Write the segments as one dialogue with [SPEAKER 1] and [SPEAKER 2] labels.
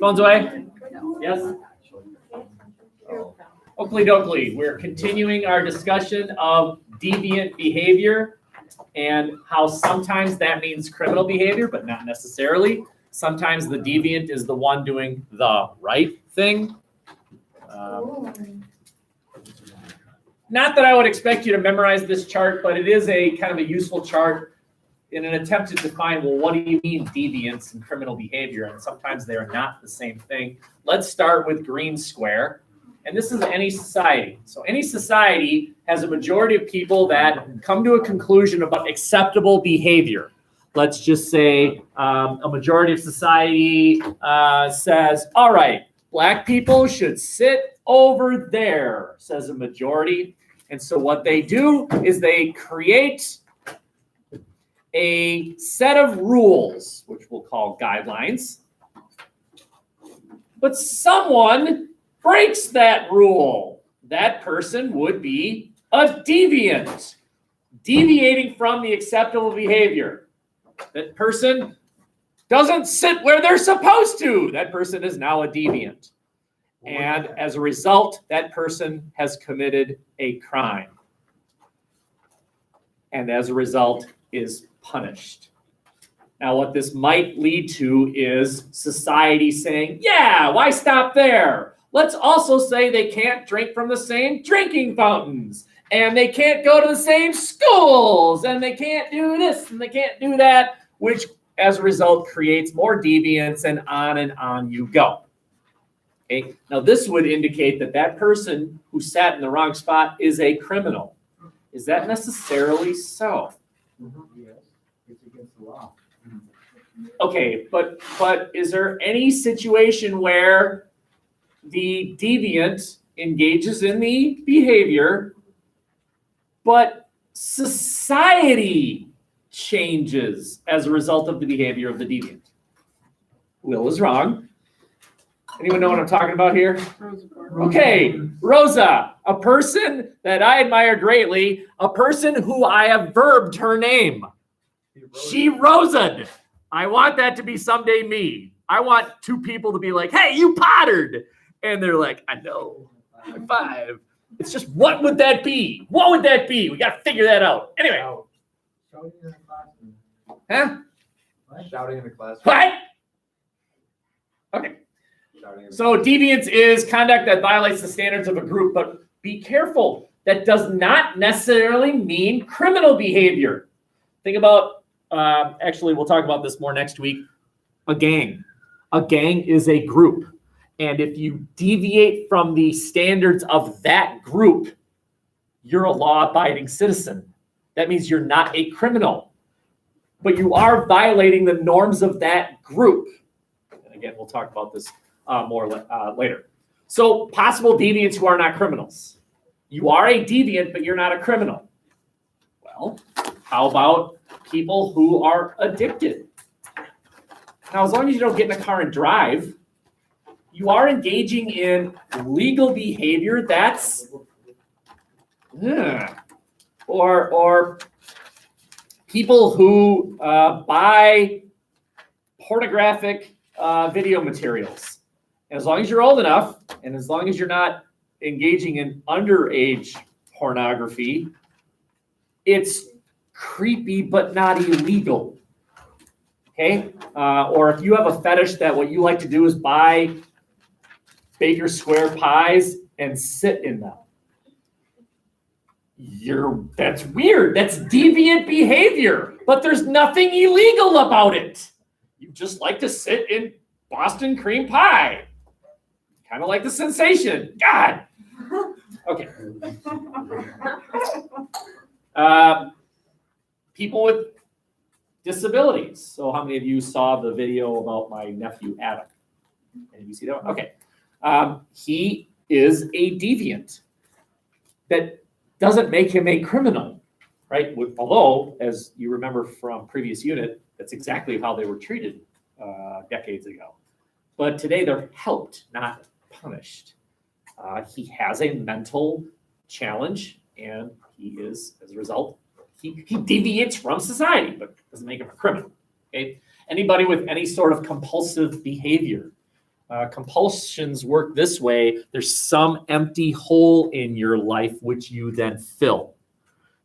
[SPEAKER 1] Phones away? Yes? Oakley dokley. We're continuing our discussion of deviant behavior and how sometimes that means criminal behavior, but not necessarily. Sometimes the deviant is the one doing the right thing. Not that I would expect you to memorize this chart, but it is a kind of a useful chart in an attempt to define, well, what do you mean deviance and criminal behavior? And sometimes they are not the same thing. Let's start with green square. And this is any society. So any society has a majority of people that come to a conclusion about acceptable behavior. Let's just say a majority of society says, all right, black people should sit over there, says a majority. And so what they do is they create a set of rules, which we'll call guidelines. But someone breaks that rule. That person would be a deviant, deviating from the acceptable behavior. That person doesn't sit where they're supposed to. That person is now a deviant. And as a result, that person has committed a crime. And as a result, is punished. Now, what this might lead to is society saying, yeah, why stop there? Let's also say they can't drink from the same drinking fountains, and they can't go to the same schools, and they can't do this, and they can't do that, which as a result creates more deviance, and on you go. Okay? Now, this would indicate that that person who sat in the wrong spot is a criminal. Is that necessarily so?
[SPEAKER 2] Yes, it's against the law.
[SPEAKER 1] Okay, but is there any situation where the deviant engages in the behavior, but society changes as a result of the behavior of the deviant? Will is wrong. Anyone know what I'm talking about here? Okay, Rosa, a person that I admire greatly, a person who I have verbed her name. She Rosa'd. I want that to be someday me. I want two people to be like, hey, you pottered. And they're like, I know. High five. It's just, what would that be? What would that be? We got to figure that out. Anyway.
[SPEAKER 2] Shouting in the classroom.
[SPEAKER 1] Huh?
[SPEAKER 2] Shouting in the classroom.
[SPEAKER 1] What? Okay. So deviance is conduct that violates the standards of a group, but be careful. That does not necessarily mean criminal behavior. Think about, actually, we'll talk about this more next week, a gang. A gang is a group. And if you deviate from the standards of that group, you're a law-abiding citizen. That means you're not a criminal, but you are violating the norms of that group. And again, we'll talk about this more later. So possible deviants who are not criminals. You are a deviant, but you're not a criminal. Well, how about people who are addicted? Now, as long as you don't get in a car and drive, you are engaging in legal behavior that's, or people who buy pornographic video materials. As long as you're old enough, and as long as you're not engaging in underage pornography, it's creepy but not illegal. Okay? Or if you have a fetish that what you like to do is buy Baker Square pies and sit in them. That's weird. That's deviant behavior, but there's nothing illegal about it. You just like to sit in Boston cream pie. Kind of like the sensation. God. Okay. People with disabilities. So how many of you saw the video about my nephew, Adam? Any of you see that one? Okay. He is a deviant. That doesn't make him a criminal, right? Although, as you remember from previous unit, that's exactly how they were treated decades ago. But today they're helped, not punished. He has a mental challenge, and he is, as a result, he deviates from society, but doesn't make him a criminal. Okay? Anybody with any sort of compulsive behavior. Compulsions work this way. There's some empty hole in your life which you then fill.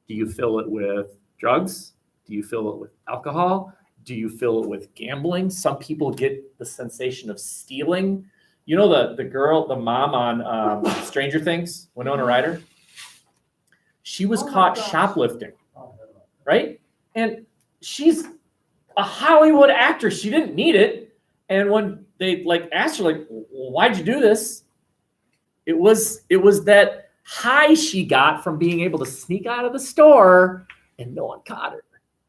[SPEAKER 1] Do you fill it with drugs? Do you fill it with alcohol? Do you fill it with gambling? Some people get the sensation of stealing. You know the girl, the mom on Stranger Things, Winona Ryder? She was caught shoplifting, right? And she's a Hollywood actress. She didn't need it. And when they asked her, well, why'd you do this? It was that high she got from being able to sneak out of the store and no one caught her,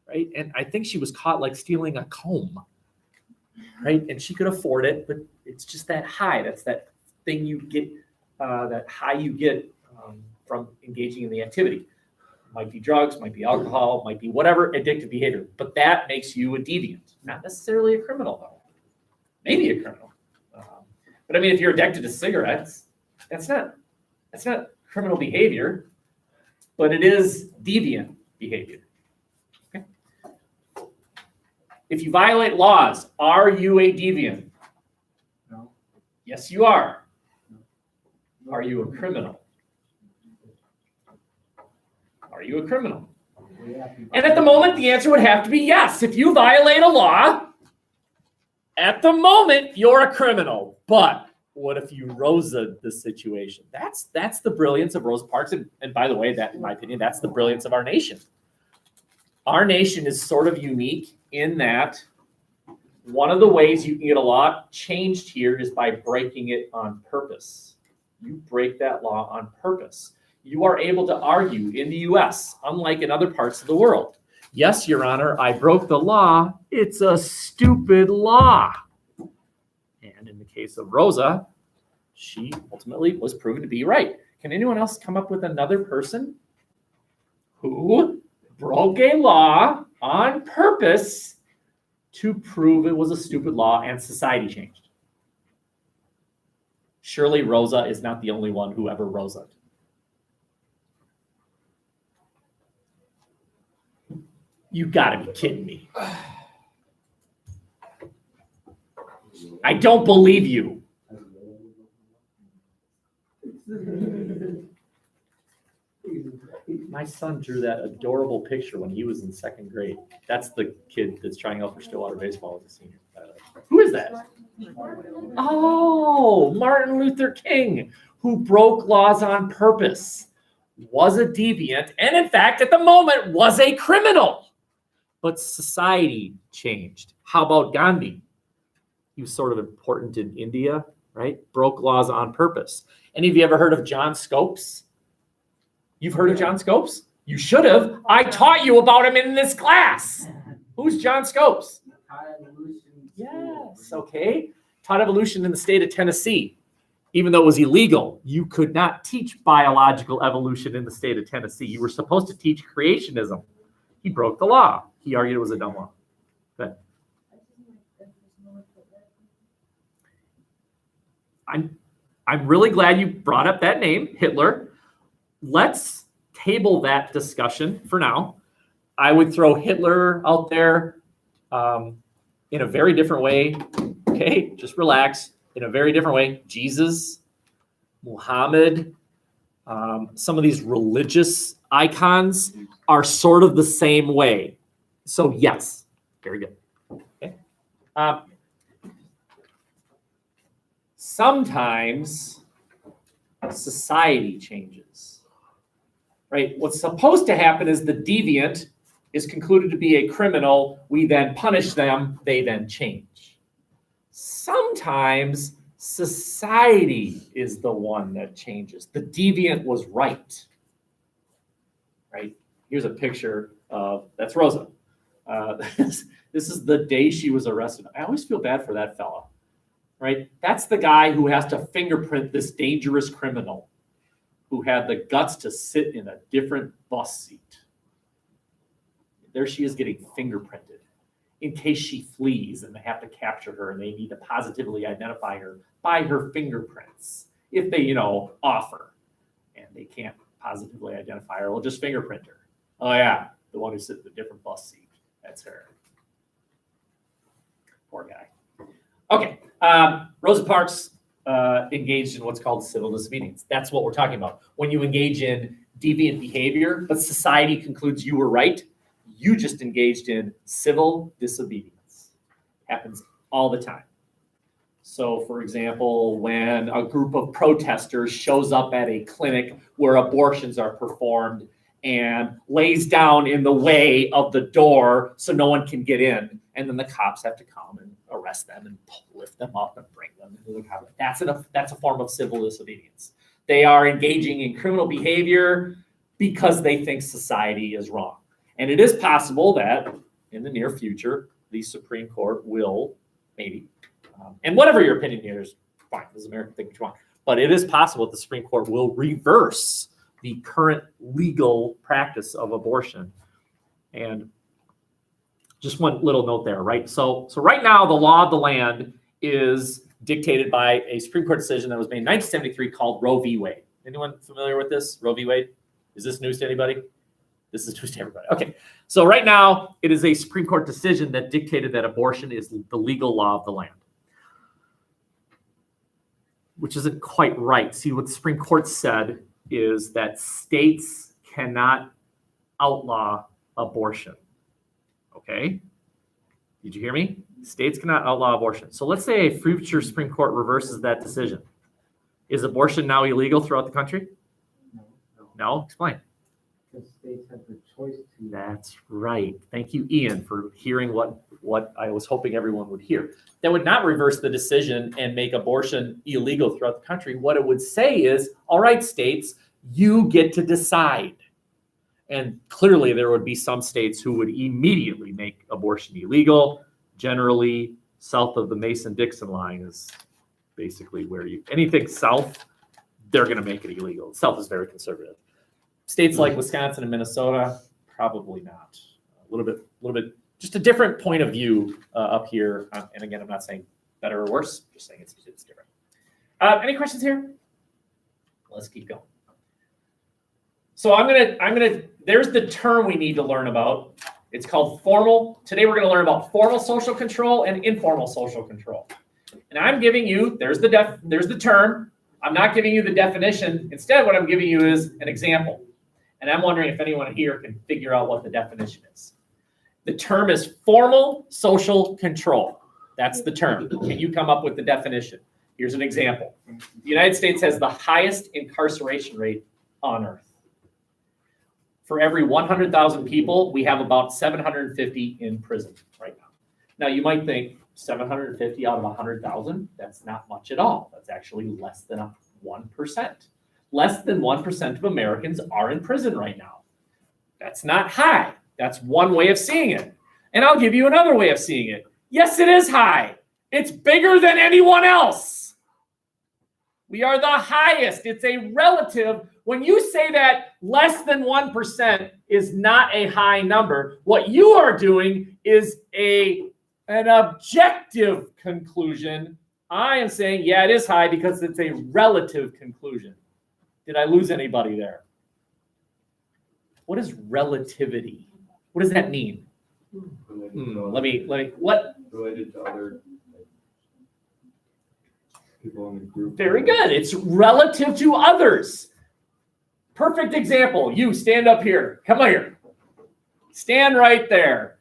[SPEAKER 1] right? And I think she was caught stealing a comb, right? And she could afford it, but it's just that high. That's that thing you get, that high you get from engaging in the activity. Might be drugs, might be alcohol, might be whatever addictive behavior, but that makes you a deviant, not necessarily a criminal though. Maybe a criminal, but I mean, if you're addicted to cigarettes, that's not criminal behavior, but it is deviant behavior. Okay. If you violate laws, are you a deviant?
[SPEAKER 2] No.
[SPEAKER 1] Yes, you are. Are you a criminal? Are you a criminal? And at the moment, the answer would have to be yes. If you violate a law, at the moment, you're a criminal. But what if you Rosa the situation? That's the brilliance of Rosa Parks. And by the way, that, in my opinion, that's the brilliance of our nation. Our nation is sort of unique in that one of the ways you can get a law changed here is by breaking it on purpose. You break that law on purpose. You are able to argue in the U.S., unlike in other parts of the world. Yes, Your Honor, I broke the law. It's a stupid law. And in the case of Rosa, she ultimately was proven to be right. Can anyone else come up with another person who broke a law on purpose to prove it was a stupid law and society changed? Surely Rosa is not the only one who ever Rosa. You gotta be kidding me. I don't believe you. My son drew that adorable picture when he was in second grade. That's the kid that's trying out for Stillwater baseball as a senior. Who is that? Oh, Martin Luther King, who broke laws on purpose, was a deviant, and in fact, at the moment, was a criminal. But society changed. How about Gandhi? He was sort of important in India, right? Broke laws on purpose. Any of you ever heard of John Scopes? You've heard of John Scopes? You should have. I taught you about him in this class. Who's John Scopes? Yes, okay. Taught evolution in the state of Tennessee. Even though it was illegal, you could not teach biological evolution in the state of Tennessee. You were supposed to teach creationism. He broke the law. He argued it was a dumb law. But I'm really glad you brought up that name, Hitler. Let's table that discussion for now. I would throw Hitler out there in a very different way. Okay, just relax. In a very different way. Jesus, Muhammad, some of these religious icons are sort of the same way. So yes, very good. Okay. Sometimes society changes, right? What's supposed to happen is the deviant is concluded to be a criminal. We then punish them. They then change. Sometimes society is the one that changes. The deviant was right. Right? Here's a picture of, that's Rosa. This is the day she was arrested. I always feel bad for that fella, right? That's the guy who has to fingerprint this dangerous criminal who had the guts to sit in a different bus seat. There she is getting fingerprinted in case she flees and they have to capture her and they need to positively identify her by her fingerprints. If they, offer and they can't positively identify her, we'll just fingerprint her. Oh yeah, the one who sits in a different bus seat. That's her. Poor guy. Okay. Rosa Parks engaged in what's called civil disobedience. That's what we're talking about. When you engage in deviant behavior, but society concludes you were right, you just engaged in civil disobedience. Happens all the time. So, for example, when a group of protesters shows up at a clinic where abortions are performed and lays down in the way of the door so no one can get in, and then the cops have to come and arrest them and lift them up and bring them into the car. That's a form of civil disobedience. They are engaging in criminal behavior because they think society is wrong. And it is possible that in the near future, the Supreme Court will maybe, and whatever your opinion here is, fine, this is American, think what you want. But it is possible that the Supreme Court will reverse the current legal practice of abortion. And just one little note there, right? So right now, the law of the land is dictated by a Supreme Court decision that was made in 1973 called Roe v. Wade. Anyone familiar with this? Roe v. Wade? Is this news to anybody? This is news to everybody. Okay. So right now, it is a Supreme Court decision that dictated that abortion is the legal law of the land, which isn't quite right. See, what the Supreme Court said is that states cannot outlaw abortion. Okay? Did you hear me? States cannot outlaw abortion. So let's say a future Supreme Court reverses that decision. Is abortion now illegal throughout the country? No? Explain.
[SPEAKER 2] The states have the choice to.
[SPEAKER 1] That's right. Thank you, Ian, for hearing what I was hoping everyone would hear. That would not reverse the decision and make abortion illegal throughout the country. What it would say is, all right, states, you get to decide. And clearly there would be some states who would immediately make abortion illegal. Generally, south of the Mason-Dixon line is basically where anything south, they're going to make it illegal. South is very conservative. States like Wisconsin and Minnesota, probably not. A little bit, just a different point of view up here. And again, I'm not saying better or worse, just saying it's different. Any questions here? Let's keep going. So I'm gonna. There's the term we need to learn about. It's called formal. Today we're going to learn about formal social control and informal social control. And I'm giving you. There's the term. I'm not giving you the definition. Instead, what I'm giving you is an example. And I'm wondering if anyone here can figure out what the definition is. The term is formal social control. That's the term. Can you come up with the definition? Here's an example. The United States has the highest incarceration rate on earth. For every 100,000 people, we have about 750 in prison right now. Now, you might think 750 out of 100,000, that's not much at all. That's actually less than 1%. Less than 1% of Americans are in prison right now. That's not high. That's one way of seeing it. And I'll give you another way of seeing it. Yes, it is high. It's bigger than anyone else. We are the highest. It's a relative. When you say that less than 1% is not a high number, what you are doing is an objective conclusion. I am saying, yeah, it is high because it's a relative conclusion. Did I lose anybody there? What is relativity? What does that mean? Let me, what?
[SPEAKER 3] Related to other people in the group.
[SPEAKER 1] Very good. It's relative to others. Perfect example. You stand up here. Come here. Stand right there.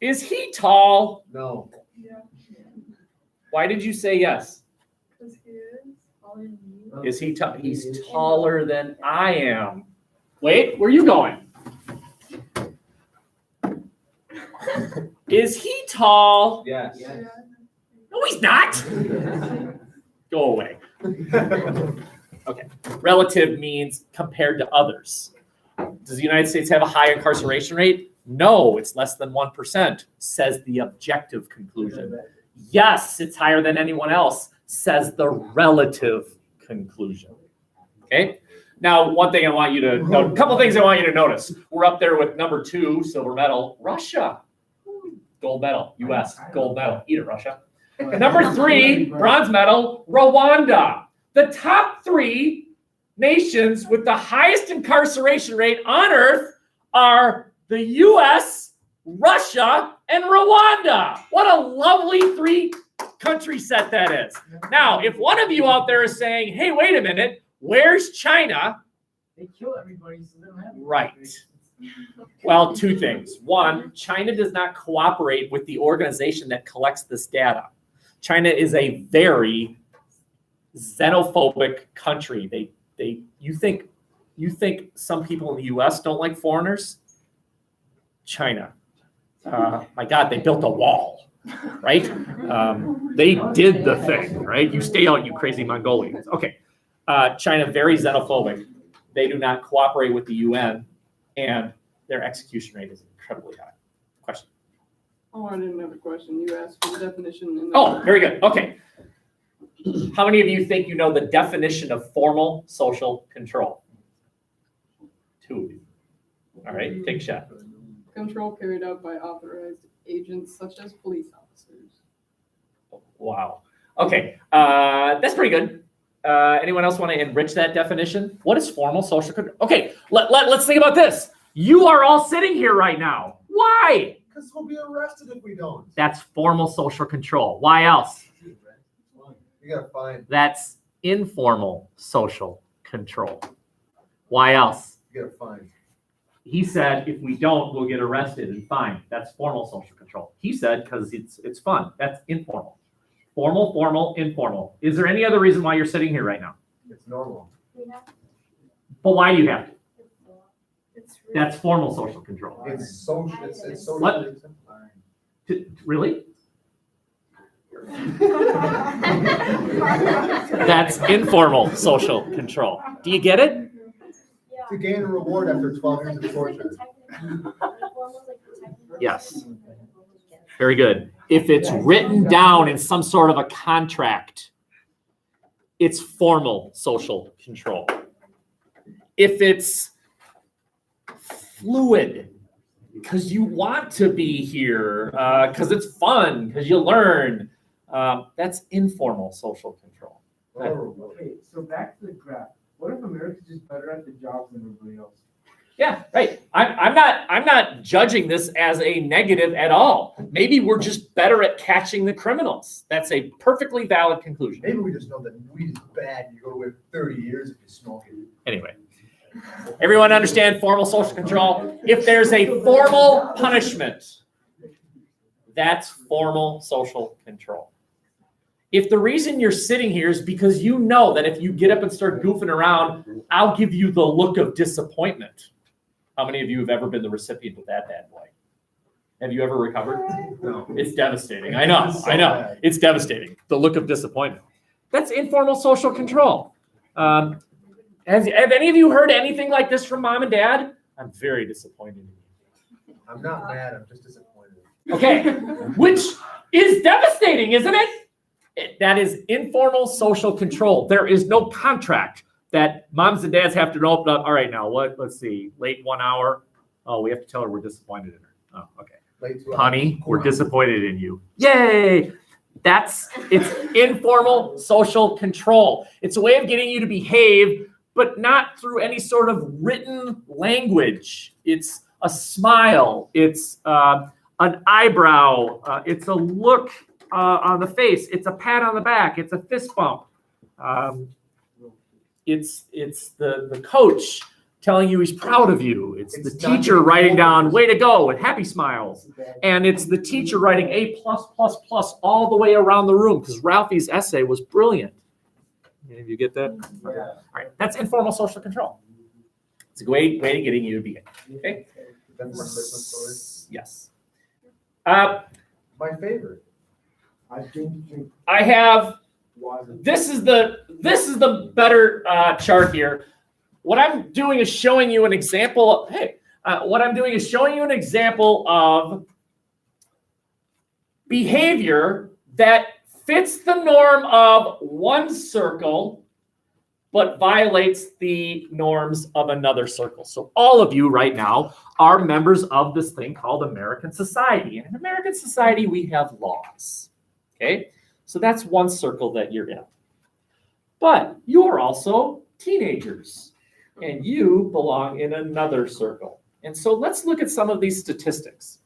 [SPEAKER 1] Is he tall?
[SPEAKER 2] No.
[SPEAKER 4] Yeah.
[SPEAKER 1] Why did you say yes?
[SPEAKER 4] Because he is taller than you.
[SPEAKER 1] Is he tall? He's taller than I am. Wait, where are you going? Is he tall?
[SPEAKER 3] Yes.
[SPEAKER 2] Yes.
[SPEAKER 1] No, he's not. Go away. Okay. Relative means compared to others. Does the United States have a high incarceration rate? No, it's less than 1%, says the objective conclusion. Yes, it's higher than anyone else, says the relative conclusion. Okay? Now, one thing I want you to note, a couple things I want you to notice. We're up there with number 2, silver medal, Russia. Gold medal, US, gold medal. Eat it, Russia. And number 3, bronze medal, Rwanda. The top 3 nations with the highest incarceration rate on earth are the US, Russia, and Rwanda. What a lovely 3-country set that is. Now, if one of you out there is saying, hey, wait a minute, where's China?
[SPEAKER 2] They kill everybody, so they don't have.
[SPEAKER 1] Right. Well, 2 things. 1, China does not cooperate with the organization that collects this data. China is a very xenophobic country. You think some people in the U.S. don't like foreigners? China. My God, they built a wall, right? They did the thing, right? You stay out, you crazy Mongolians. Okay. China, very xenophobic. They do not cooperate with the UN, and their execution rate is incredibly high. Question?
[SPEAKER 5] Oh, I didn't have a question. You asked for the definition. In the
[SPEAKER 1] Oh, very good. Okay. How many of you think you know the definition of formal social control? 2 of you. All right, take a shot.
[SPEAKER 5] Control carried out by authorized agents such as police officers.
[SPEAKER 1] Wow. Okay, that's pretty good. Anyone else want to enrich that definition? What is formal social control? Okay, let's think about this. You are all sitting here right now. Why?
[SPEAKER 3] Because we'll be arrested if we don't.
[SPEAKER 1] That's formal social control. Why else?
[SPEAKER 3] You gotta find.
[SPEAKER 1] That's informal social control. Why else?
[SPEAKER 3] You gotta find.
[SPEAKER 1] He said, if we don't, we'll get arrested and fined. That's formal social control. He said, because it's fun. That's informal. Formal, formal, informal. Is there any other reason why you're sitting here right now?
[SPEAKER 3] It's normal.
[SPEAKER 1] But why do you have to?
[SPEAKER 4] It's
[SPEAKER 1] That's formal social control.
[SPEAKER 3] It's social. It's social.
[SPEAKER 1] What? Really? That's informal social control. Do you get it?
[SPEAKER 3] To gain a reward after 12 years of torture.
[SPEAKER 1] Yes. Very good. If it's written down in some sort of a contract, it's formal social control. If it's fluid, because you want to be here, because it's fun, because you learn, that's informal social control.
[SPEAKER 2] Okay, so back to the graph. What if America's just better at the jobs than everybody else?
[SPEAKER 1] Yeah, right. I'm not judging this as a negative at all. Maybe we're just better at catching the criminals. That's a perfectly valid conclusion.
[SPEAKER 3] Maybe we just know that weed is bad. You go away 30 years if you smoke it.
[SPEAKER 1] Anyway, everyone understand formal social control? If there's a formal punishment, that's formal social control. If the reason you're sitting here is because you know that if you get up and start goofing around, I'll give you the look of disappointment. How many of you have ever been the recipient of that bad boy? Have you ever recovered?
[SPEAKER 3] No.
[SPEAKER 1] It's devastating. I know.
[SPEAKER 3] It's so
[SPEAKER 1] I know.
[SPEAKER 3] bad.
[SPEAKER 1] It's devastating. The look of disappointment. That's informal social control. Have any of you heard anything like this from mom and dad? I'm very disappointed in you.
[SPEAKER 3] I'm not mad. I'm just disappointed.
[SPEAKER 1] Okay, which is devastating, isn't it? That is informal social control. There is no contract that moms and dads have to open up. All right, now what? Let's see. Late 1 hour. Oh, we have to tell her we're disappointed in her. Oh, okay.
[SPEAKER 3] Late 2 hours.
[SPEAKER 1] Honey, we're disappointed in you. Yay! It's informal social control. It's a way of getting you to behave, but not through any sort of written language. It's a smile. It's an eyebrow. It's a look on the face. It's a pat on the back. It's a fist bump. It's the coach telling you he's proud of you. It's the teacher writing down, way to go, with happy smiles. And it's the teacher writing A+++ all the way around the room, because Ralphie's essay was brilliant. Any of you get that?
[SPEAKER 2] Yeah.
[SPEAKER 1] All right, that's informal social control. It's a great way of getting you to be. Okay?
[SPEAKER 3] That's my Christmas story.
[SPEAKER 1] Yes.
[SPEAKER 3] My favorite.
[SPEAKER 2] I think
[SPEAKER 1] I have,
[SPEAKER 2] was
[SPEAKER 1] this is the better chart here. What I'm doing is showing you an example. What I'm doing is showing you an example of behavior that fits the norm of one circle, but violates the norms of another circle. So all of you right now are members of this thing called American society. And in American society, we have laws. Okay? So that's one circle that you're in. But you're also teenagers, and you belong in another circle. And so let's look at some of these statistics.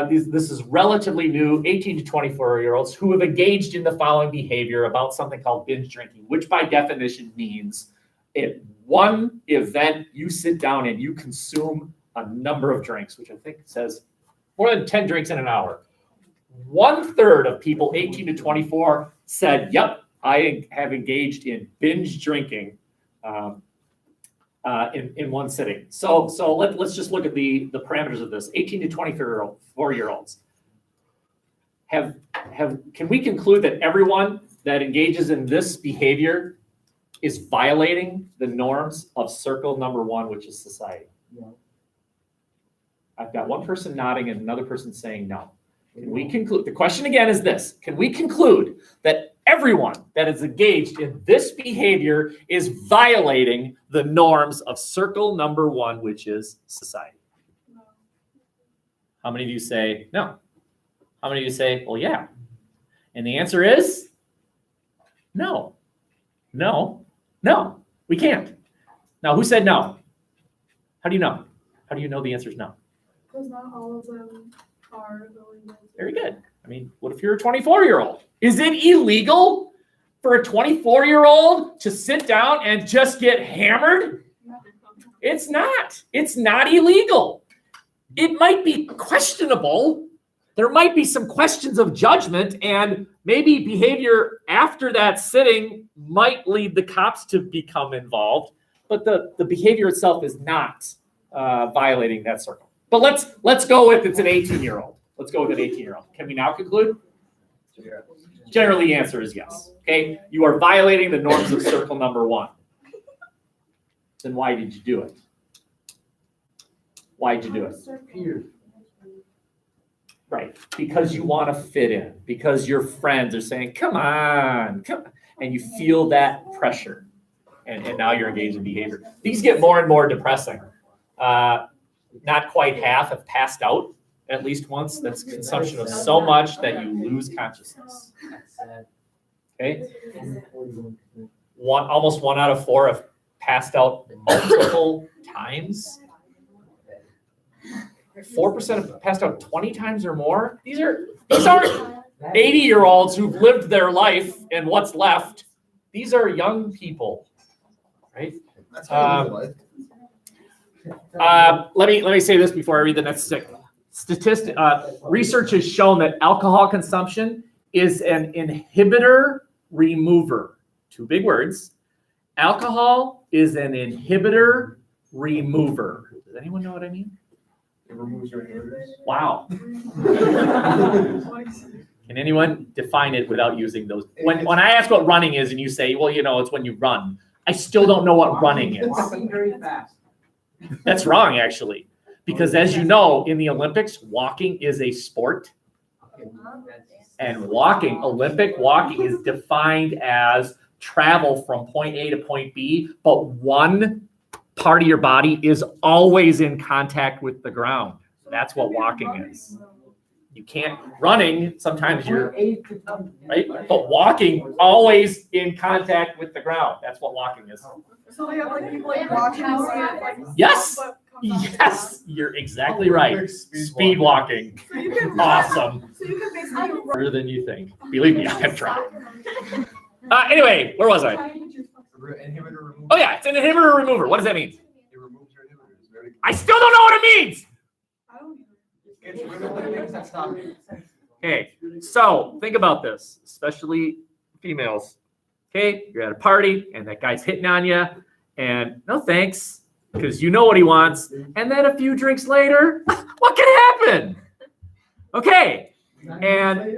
[SPEAKER 1] This is relatively new, 18 to 24-year-olds who have engaged in the following behavior about something called binge drinking, which by definition means at one event you sit down and you consume a number of drinks, which I think says more than 10 drinks in an hour. 1/3 of people 18 to 24 said, yep, I have engaged in binge drinking in one sitting. So let's just look at the parameters of this. 18 to 24-year-olds. Can we conclude that everyone that engages in this behavior is violating the norms of circle number one, which is society?
[SPEAKER 2] No.
[SPEAKER 1] I've got one person nodding and another person saying no. Can we conclude? The question again is this: can we conclude that everyone that is engaged in this behavior is violating the norms of circle number one, which is society?
[SPEAKER 5] No.
[SPEAKER 1] How many of you say no? How many of you say, well, yeah? And the answer is no. No. No. We can't. Now, who said no? How do you know? How do you know the answer is no?
[SPEAKER 5] Because not all of them are going to.
[SPEAKER 1] Very good. I mean, what if you're a 24-year-old? Is it illegal for a 24-year-old to sit down and just get hammered? It's not. It's not illegal. It might be questionable. There might be some questions of judgment, and maybe behavior after that sitting might lead the cops to become involved, but the behavior itself is not violating that circle. But let's go with it's an 18-year-old. Let's go with an 18-year-old. Can we now conclude?
[SPEAKER 3] Yeah.
[SPEAKER 1] Generally, the answer is yes. Okay, you are violating the norms of circle number one. Then why did you do it? Why did you do it?
[SPEAKER 2] Peers.
[SPEAKER 1] Right, because you want to fit in, because your friends are saying, come on, and you feel that pressure, and now you're engaged in behavior. These get more and more depressing. Not quite half have passed out at least once. That's consumption of so much that you lose consciousness. Okay, almost 1 out of 4 have passed out multiple times. 4% have passed out 20 times or more. These aren't 80-year-olds who've lived their life and what's left. These are young people, right?
[SPEAKER 3] That's how you live
[SPEAKER 1] Let me say this before I read the next statistic. Research has shown that alcohol consumption is an inhibitor remover. 2 big words. Alcohol is an inhibitor remover. Does anyone know what I mean?
[SPEAKER 3] It removes your inhibitors.
[SPEAKER 1] Wow. Can anyone define it without using those? When I ask what running is and you say, well, it's when you run, I still don't know what running is.
[SPEAKER 2] Walking very fast.
[SPEAKER 1] That's wrong, actually. Because as you know, in the Olympics, walking is a sport. And Olympic walking is defined as travel from point A to point B, but one part of your body is always in contact with the ground. That's what walking is. You can't, running, sometimes you're, right? But walking, always in contact with the ground. That's what walking is.
[SPEAKER 5] So they have like people like watching and see it like.
[SPEAKER 1] Yes. Yes, you're exactly right. Speed walking.
[SPEAKER 5] So you can
[SPEAKER 1] Awesome.
[SPEAKER 5] So you can basically run.
[SPEAKER 1] Harder than you think. Believe me, I've tried. Anyway, where was I?
[SPEAKER 3] Inhibitor remover.
[SPEAKER 1] Oh yeah, it's an inhibitor remover. What does that mean?
[SPEAKER 3] It removes your inhibitors. Very
[SPEAKER 1] I still don't know what it means.
[SPEAKER 5] I don't
[SPEAKER 3] It's rid of the things that stop you.
[SPEAKER 1] Okay, so think about this, especially females. Okay, you're at a party and that guy's hitting on you, and no thanks, because you know what he wants. And then a few drinks later, what can happen? Okay, and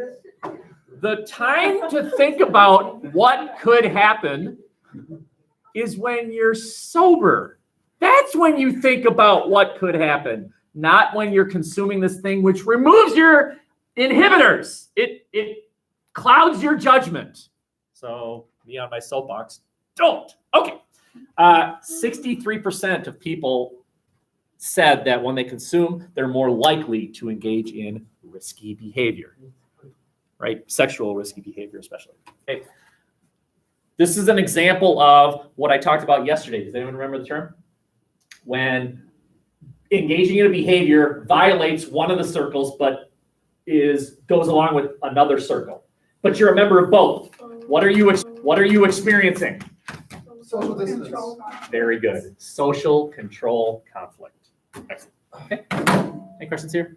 [SPEAKER 1] the time to think about what could happen is when you're sober. That's when you think about what could happen, not when you're consuming this thing, which removes your inhibitors. It clouds your judgment. So me on my soapbox, don't. Okay. 63% of people said that when they consume, they're more likely to engage in risky behavior, right? Sexual risky behavior, especially. Okay. This is an example of what I talked about yesterday. Does anyone remember the term? When engaging in a behavior violates one of the circles, but goes along with another circle. But you're a member of both. What are you experiencing?
[SPEAKER 3] Social distance.
[SPEAKER 1] Very good. Social control conflict. Excellent. Okay. Any questions here?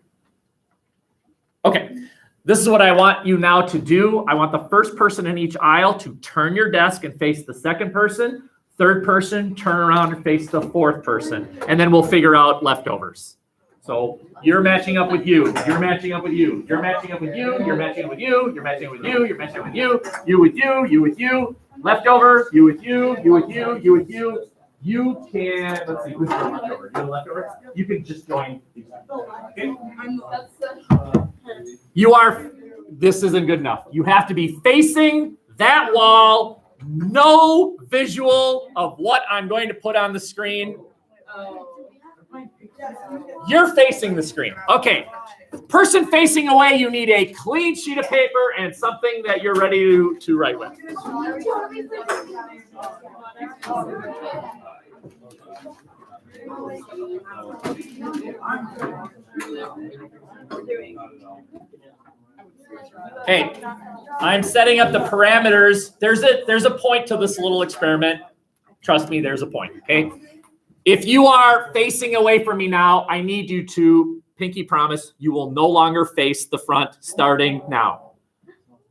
[SPEAKER 1] Okay. This is what I want you now to do. I want the first person in each aisle to turn your desk and face the second person. Third person, turn around and face the fourth person. And then we'll figure out leftovers. So you're matching up with you. You're matching up with you. You're matching up with you. You're matching up with you. You're matching up with you. You're matching up with you. You with you. You with you. Leftover. You with you. You with you. You with you. You can, let's see, who's the leftover? You're the leftover? You can just join these. Okay? This isn't good enough. You have to be facing that wall, no visual of what I'm going to put on the screen. You're facing the screen. Okay. Person facing away, you need a clean sheet of paper and something that you're ready to write with. Hey, I'm setting up the parameters. There's a point to this little experiment. Trust me, there's a point, okay? If you are facing away from me now, I need you to pinky promise you will no longer face the front starting now.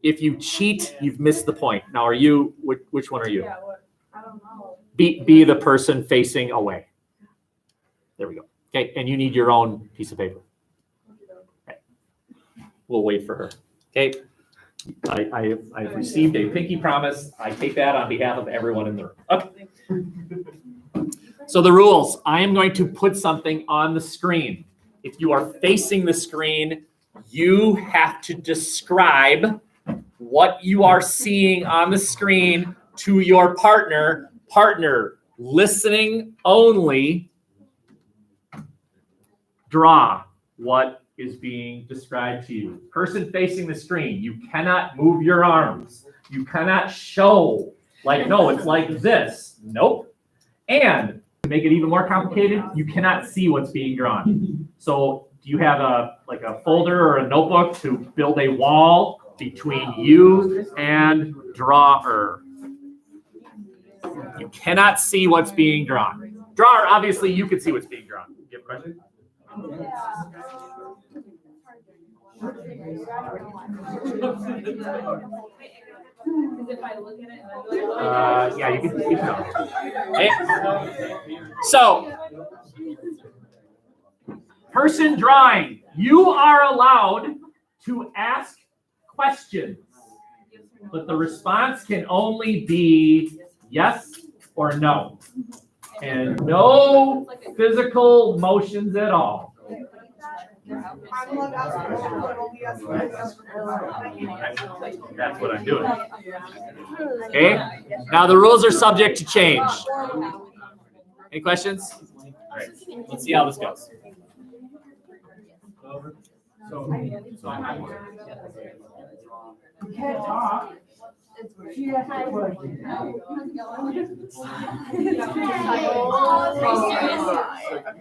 [SPEAKER 1] If you cheat, you've missed the point. Now, which one are you?
[SPEAKER 4] I don't know.
[SPEAKER 1] Be the person facing away. There we go. Okay, and you need your own piece of paper. Okay. We'll wait for her. Okay. I've received a pinky promise. I take that on behalf of everyone in the room. Okay. So the rules, I am going to put something on the screen. If you are facing the screen, you have to describe what you are seeing on the screen to your partner. Partner, listening only, draw what is being described to you. Person facing the screen, you cannot move your arms. You cannot show, like, no, it's like this. Nope. And to make it even more complicated, you cannot see what's being drawn. So do you have a folder or a notebook to build a wall between you and drawer? You cannot see what's being drawn. Drawer, obviously, you can see what's being drawn. You have a question? Yeah, you can keep going. Okay. So, person drawing, you are allowed to ask questions, but the response can only be yes or no, and no physical motions at all. That's what I'm doing. Okay, now the rules are subject to change. Any questions? All right, let's see how this goes.
[SPEAKER 2] You can't talk. She asked a question.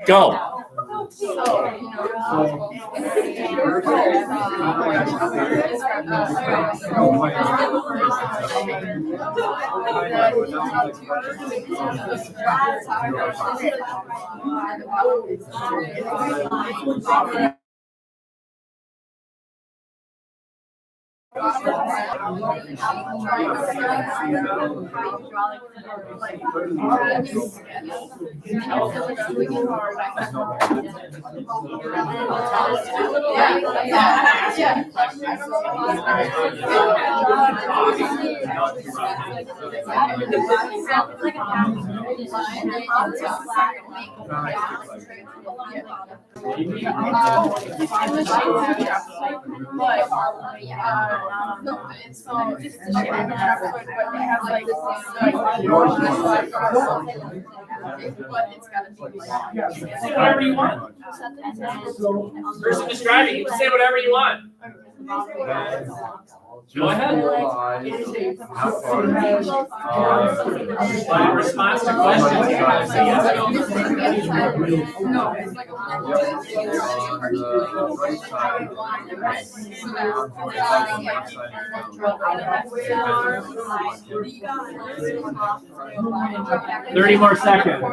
[SPEAKER 1] Go. Say whatever you want. Person describing, you can say whatever you want. Go ahead. In response to questions, you have to say yes or no.
[SPEAKER 5] No, it's like a.
[SPEAKER 1] Yeah. 30 more seconds.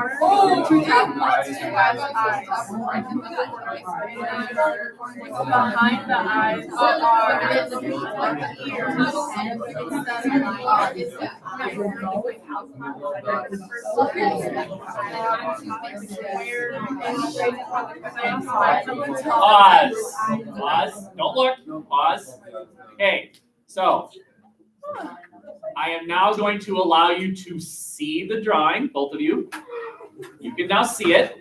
[SPEAKER 5] Behind the eyes
[SPEAKER 1] Pause. Don't look. Pause. Okay. So I am now going to allow you to see the drawing, both of you. You can now see it.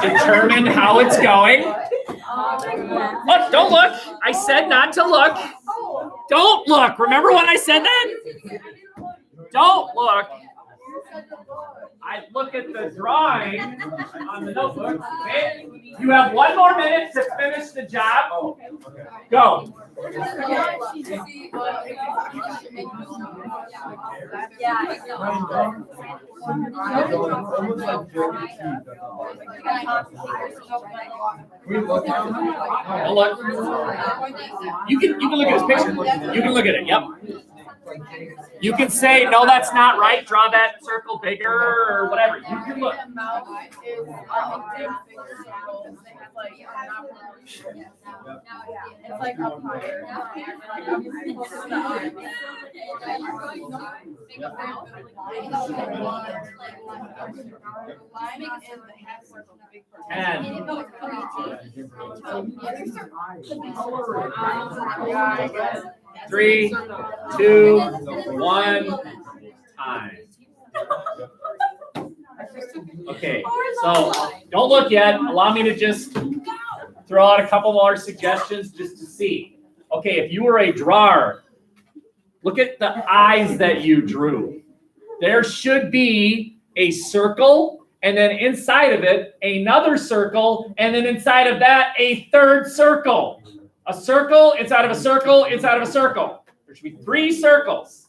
[SPEAKER 1] Determine how it's going. Look, don't look. I said not to look. Don't look. Remember when I said that? Don't look. I look at the drawing on the notebook. Okay? You have 1 more minute to finish the job. Go. Don't look. You can look at his picture. You can look at it. Yep. You can say, no, that's not right. Draw that circle bigger or whatever. You can look.
[SPEAKER 5] It's like up higher.
[SPEAKER 1] And 3, 2, 1, time. Okay, so don't look yet. Allow me to just throw out a couple more suggestions just to see. Okay, if you were a drawer, look at the eyes that you drew. There should be a circle, and then inside of it, another circle, and then inside of that, a third circle. A circle inside of a circle inside of a circle. There should be 3 circles.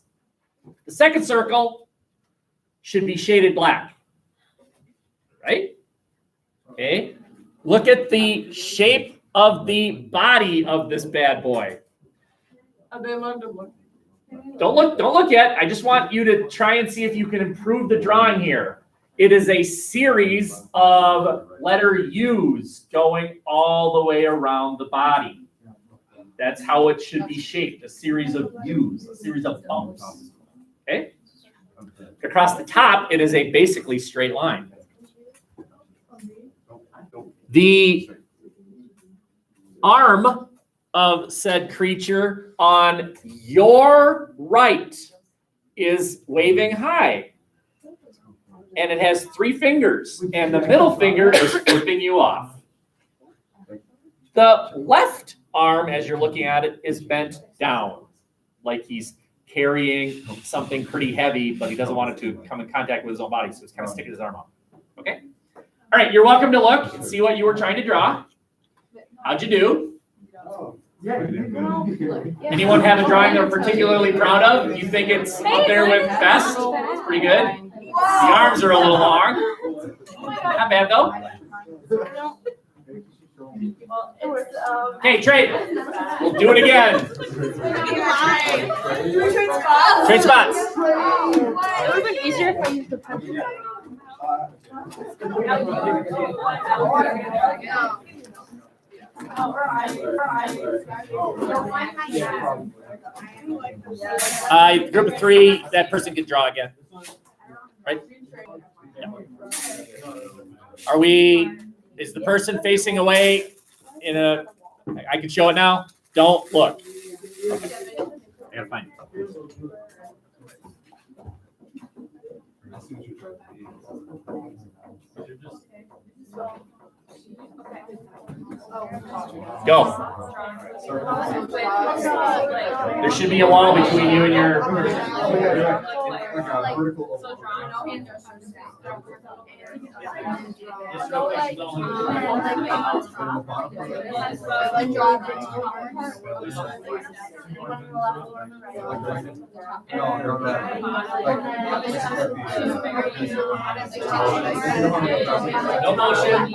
[SPEAKER 1] The second circle should be shaded black. Right? Okay. Look at the shape of the body of this bad boy. Don't look yet. I just want you to try and see if you can improve the drawing here. It is a series of letter U's going all the way around the body. That's how it should be shaped, a series of U's, a series of bumps. Okay? Across the top, it is a basically straight line. The arm of said creature on your right is waving high. And it has 3 fingers, and the middle finger is flipping you off. The left arm, as you're looking at it, is bent down, like he's carrying something pretty heavy, but he doesn't want it to come in contact with his own body, so he's kind of sticking his arm out. Okay? All right, you're welcome to look and see what you were trying to draw. How'd you do? Anyone have a drawing they're particularly proud of? You think it's up there with best? It's pretty good. The arms are a little long. Not bad, though. Okay, trade. We'll do it again. Trade spots.
[SPEAKER 4] It would have been easier if I used the pen.
[SPEAKER 1] Group of 3, that person can draw again. Right? Yeah. Is the person facing away I can show it now? Don't look. Okay. I gotta find it. Go. There should be a wall between you and your. No motion.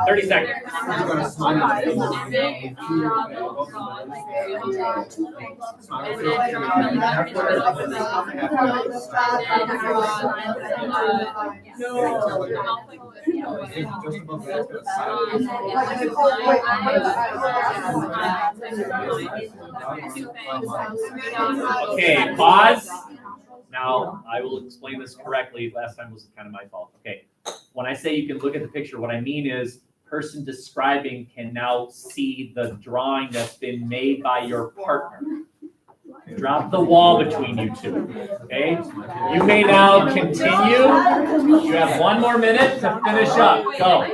[SPEAKER 1] Thirty seconds. Okay, pause. Now, I will explain this correctly. Last time was kind of my fault. Okay, when I say you can look at the picture, what I mean is person describing can now see the drawing that's been made by your partner. Drop the wall between you two, okay? You may now continue. You have 1 more minute to finish up. Go.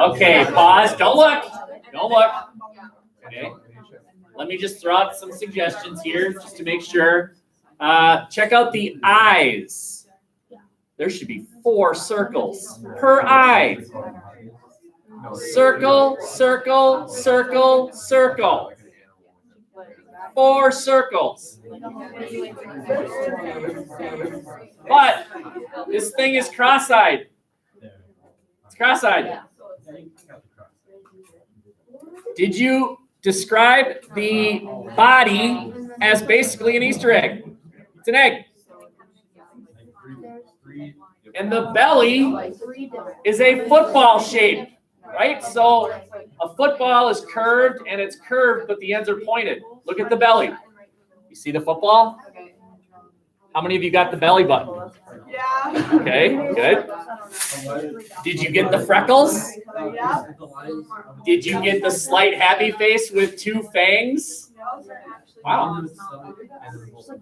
[SPEAKER 1] Okay, pause. Don't look. Don't look. Okay. Let me just throw out some suggestions here just to make sure. Check out the eyes. There should be 4 circles per eye. Circle, circle, circle, circle. 4 circles. But this thing is cross-eyed. It's cross-eyed. Did you describe the body as basically an Easter egg? It's an egg. And the belly is a football shape, right? So a football is curved and it's curved, but the ends are pointed. Look at the belly. You see the football? How many of you got the belly button?
[SPEAKER 6] Yeah.
[SPEAKER 1] Okay, good. Did you get the freckles?
[SPEAKER 6] Yeah.
[SPEAKER 1] Did you get the slight happy face with 2 fangs? Wow.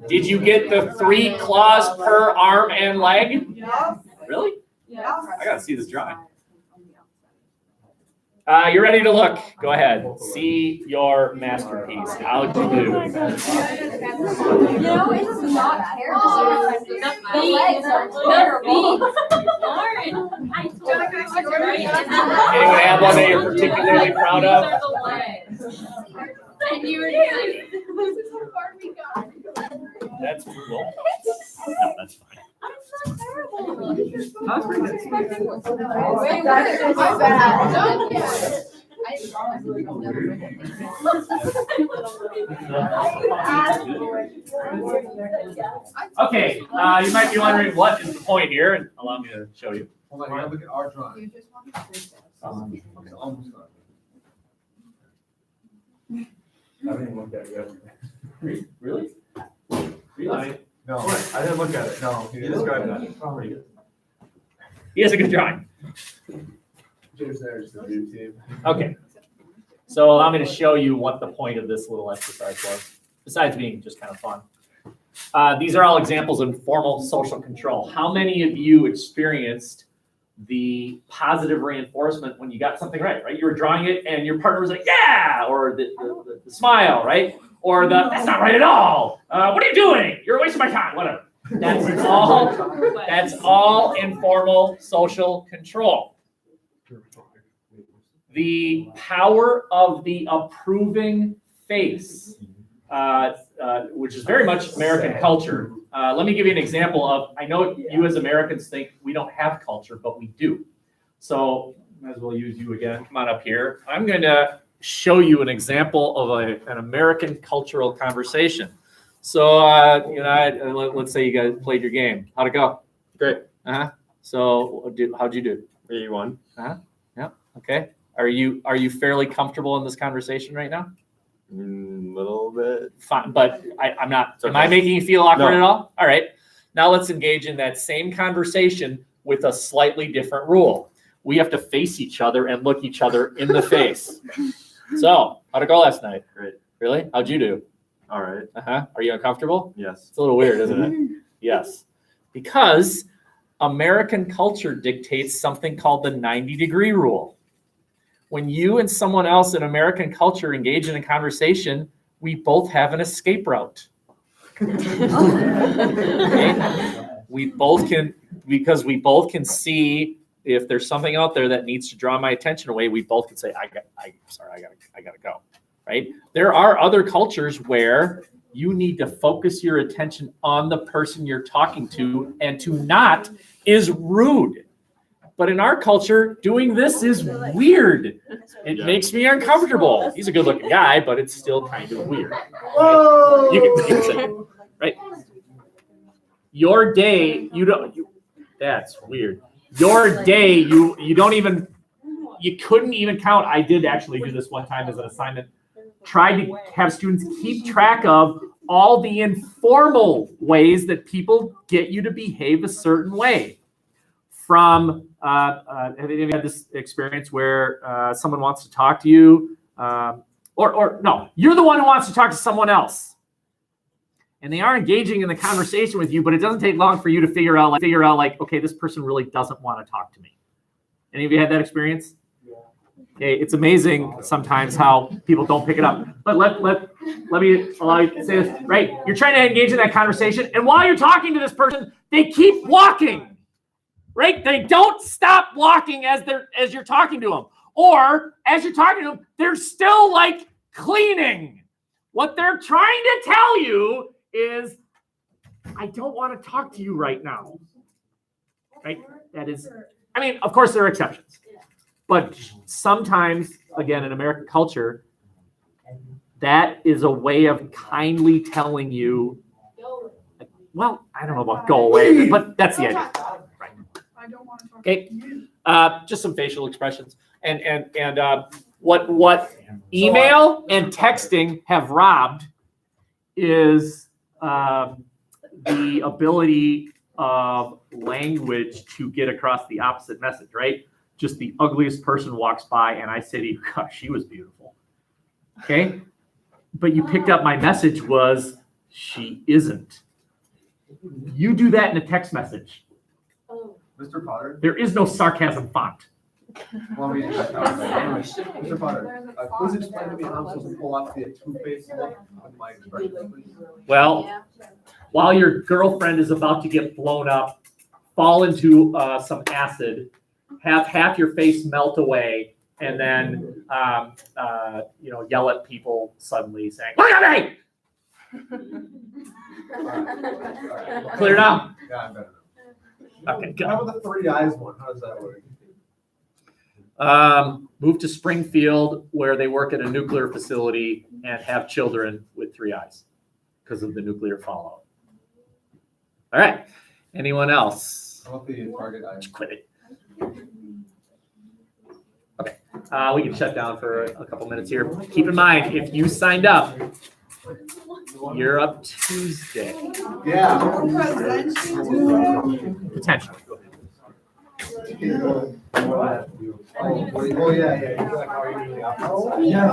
[SPEAKER 1] Did you get the 3 claws per arm and leg?
[SPEAKER 6] Yeah.
[SPEAKER 1] Really?
[SPEAKER 6] Yeah.
[SPEAKER 1] I gotta see this drawing. You're ready to look. Go ahead. See your masterpiece. How'd you do?
[SPEAKER 4] You know, it's not hair.
[SPEAKER 7] The feet. Lauren, I told you I was right.
[SPEAKER 1] Anyone have one that you're particularly proud of?
[SPEAKER 7] These are the legs. And you were like, this is how far we got.
[SPEAKER 1] That's cool. No, that's fine.
[SPEAKER 7] I'm so terrible.
[SPEAKER 1] Okay, you might be wondering what is the point here, and allow me to show you.
[SPEAKER 3] Hold on, you gotta look at our drawing. Okay, almost done.
[SPEAKER 2] I didn't look at it yet.
[SPEAKER 1] Really? Really?
[SPEAKER 2] No, I didn't look at it. No, he described it.
[SPEAKER 1] He has a good drawing.
[SPEAKER 2] James there is the dream team.
[SPEAKER 1] Okay. So I'm going to show you what the point of this little exercise was, besides being just kind of fun. These are all examples of formal social control. How many of you experienced the positive reinforcement when you got something right? You were drawing it and your partner was like, yeah, or the smile, right? Or that's not right at all. What are you doing? You're wasting my time, whatever. That's all informal social control. The power of the approving face, which is very much American culture. Let me give you an example of, I know you as Americans think we don't have culture, but we do. So might as well use you again. Come on up here. I'm going to show you an example of an American cultural conversation. So, let's say you guys played your game. How'd it go?
[SPEAKER 6] Great.
[SPEAKER 1] So how'd you do?
[SPEAKER 6] You won.
[SPEAKER 1] Yeah. Okay. Are you fairly comfortable in this conversation right now?
[SPEAKER 6] Little bit.
[SPEAKER 1] Fine, but I'm not.
[SPEAKER 6] Okay.
[SPEAKER 1] Am I making you feel awkward
[SPEAKER 6] No.
[SPEAKER 1] at all? All right. Now let's engage in that same conversation with a slightly different rule. We have to face each other and look each other in the face. So, how'd it go last night?
[SPEAKER 6] Great.
[SPEAKER 1] Really? How'd you do?
[SPEAKER 6] All right.
[SPEAKER 1] Are you uncomfortable?
[SPEAKER 6] Yes.
[SPEAKER 1] It's a little weird, isn't it? Yes. Because American culture dictates something called the 90-degree rule. When you and someone else in American culture engage in a conversation, we both have an escape route. Okay? We both can see if there's something out there that needs to draw my attention away. We both can say, I gotta go. Right? There are other cultures where you need to focus your attention on the person you're talking to, and to not is rude. But in our culture, doing this is weird. It makes me uncomfortable. He's a good-looking guy, but it's still kind of weird.
[SPEAKER 2] Whoa!
[SPEAKER 1] You can say, right? Your day, that's weird. Your day, you couldn't even count. I did actually do this one time as an assignment. Tried to have students keep track of all the informal ways that people get you to behave a certain way. From, have you had this experience where someone wants to talk to you, or no, you're the one who wants to talk to someone else, and they are engaging in the conversation with you, but it doesn't take long for you to figure out, okay, this person really doesn't want to talk to me. Any of you had that experience? Okay, it's amazing sometimes how people don't pick it up. But let me allow you to say this, right? You're trying to engage in that conversation, and while you're talking to this person, they keep walking. Right? They don't stop walking as you're talking to them. Or as you're talking to them, they're still like cleaning. What they're trying to tell you is, I don't want to talk to you right now. Right? That is, of course there are exceptions. But sometimes, again, in American culture, that is a way of kindly telling you, well, I don't know about go away, but that's the idea.
[SPEAKER 5] I don't want to talk.
[SPEAKER 1] Okay, just some facial expressions, and what email and texting have robbed is the ability of language to get across the opposite message. Right? Just the ugliest person walks by, and I say to you, "Gosh, she was beautiful." Okay, but you picked up my message was she isn't. You do that in a text message.
[SPEAKER 2] Mr. Potter?
[SPEAKER 1] There is no sarcasm font.
[SPEAKER 2] Well, Mr. Potter, please explain to me how I'm supposed to pull off the two-faced look with my expression, please.
[SPEAKER 1] Well, while your girlfriend is about to get blown up, fall into some acid, have half your face melt away, and then yell at people suddenly saying, "Look at me!"
[SPEAKER 2] All right.
[SPEAKER 1] Clear now?
[SPEAKER 2] Yeah, I'm better.
[SPEAKER 1] Okay, good.
[SPEAKER 2] How about the three eyes one? How does that work?
[SPEAKER 1] Move to Springfield, where they work at a nuclear facility and have children with three eyes because of the nuclear fallout. All right. Anyone else?
[SPEAKER 2] How about the target eyes?
[SPEAKER 1] Quit it. Okay. We can shut down for a couple minutes here. Keep in mind, if you signed up, you're up Tuesday.
[SPEAKER 3] Yeah.
[SPEAKER 1] Potentially.
[SPEAKER 3] Oh, yeah, yeah.